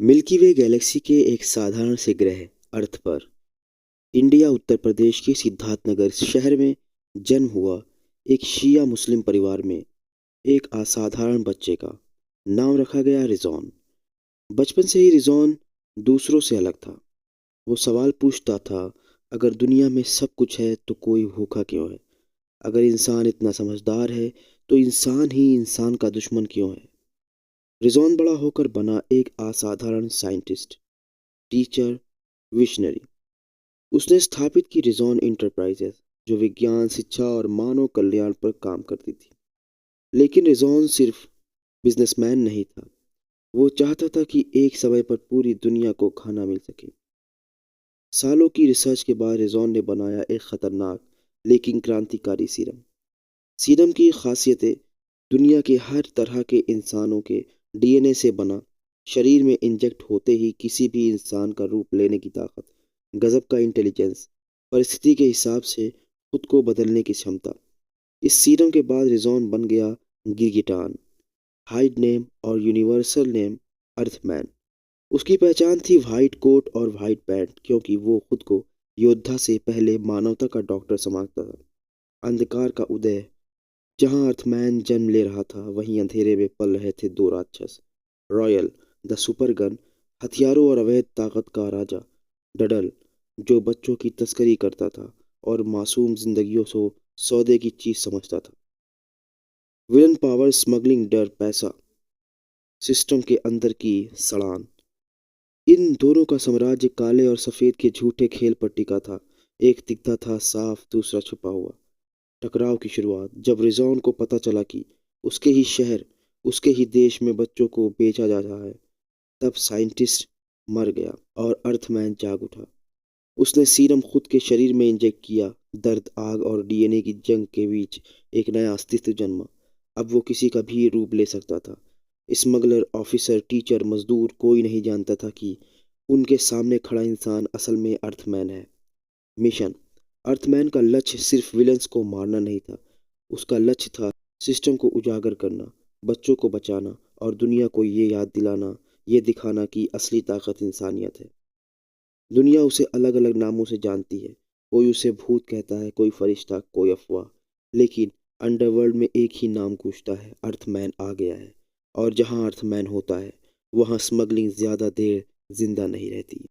Milky वे Galaxy के एक साधारण से ग्रह अर्थ पर इंडिया उत्तर प्रदेश के सिद्धार्थनगर शहर में जन्म हुआ एक शिया मुस्लिम परिवार में एक असाधारण बच्चे का नाम रखा गया रिजवान। बचपन से ही रिजवान दूसरों से अलग था। वो सवाल पूछता था, अगर दुनिया में सब कुछ है तो कोई भूखा क्यों है? अगर इंसान इतना समझदार है तो इंसान ही इंसान का दुश्मन क्यों है? रिजवान बड़ा होकर बना एक असाधारण साइंटिस्ट, टीचर, विशनरी। उसने स्थापित की रिजॉन इंटरप्राइजेज, जो विज्ञान, शिक्षा और मानव कल्याण पर काम करती थी। लेकिन रिजॉन सिर्फ बिजनेसमैन नहीं था। वो चाहता था कि एक समय पर पूरी दुनिया को खाना मिल सके। सालों की रिसर्च के बाद रिजॉन ने बनाया एक खतरनाक लेकिन क्रांतिकारी सीरम। सीरम की खासियतें: दुनिया के हर तरह के इंसानों के डीएनए से बना, शरीर में इंजेक्ट होते ही किसी भी इंसान का रूप लेने की ताकत, गजब का इंटेलिजेंस, परिस्थिति के हिसाब से खुद को बदलने की क्षमता। इस सीरम के बाद रिजॉन बन गया गिरगिटान, हाइड नेम और यूनिवर्सल नेम अर्थमैन। उसकी पहचान थी वाइट कोट और वाइट पैंट, क्योंकि वो खुद को योद्धा से पहले मानवता का डॉक्टर समझता था। अंधकार का उदय: जहां अर्थमैन जन्म ले रहा था, वहीं अंधेरे में पल रहे थे दो राक्षस। रॉयल, द सुपरगन, हथियारों और अवैध ताकत का राजा। डडल, जो बच्चों की तस्करी करता था और मासूम जिंदगियों को सौदे की चीज समझता था। विलन पावर: स्मगलिंग, डर, पैसा, सिस्टम के अंदर की सड़ान। इन दोनों का साम्राज्य काले और सफेद के झूठे खेल पर टिका था। एक दिखता था साफ, दूसरा छुपा हुआ। टकराव की शुरुआत: जब रिजॉन को पता चला कि उसके ही शहर, उसके ही देश में बच्चों को बेचा जा रहा है, तब साइंटिस्ट मर गया और अर्थमैन जाग उठा। उसने सीरम खुद के शरीर में इंजेक्ट किया। दर्द, आग और डीएनए की जंग के बीच एक नया अस्तित्व जन्मा। अब वो किसी का भी रूप ले सकता था। स्मगलर, ऑफिसर, टीचर, मजदूर, कोई नहीं जानता था कि उनके सामने खड़ा इंसान असल में अर्थमैन है। मिशन: अर्थमैन का लक्ष्य सिर्फ विलन्स को मारना नहीं था। उसका लक्ष्य था सिस्टम को उजागर करना, बच्चों को बचाना और दुनिया को ये याद दिलाना, ये दिखाना कि असली ताकत इंसानियत है। दुनिया उसे अलग अलग नामों से जानती है। कोई उसे भूत कहता है, कोई फरिश्ता, कोई अफवाह। लेकिन अंडरवर्ल्ड में एक ही नाम गूंजता है: अर्थमैन आ गया है। और जहां अर्थमैन होता है, वहां स्मगलिंग ज्यादा देर जिंदा नहीं रहती।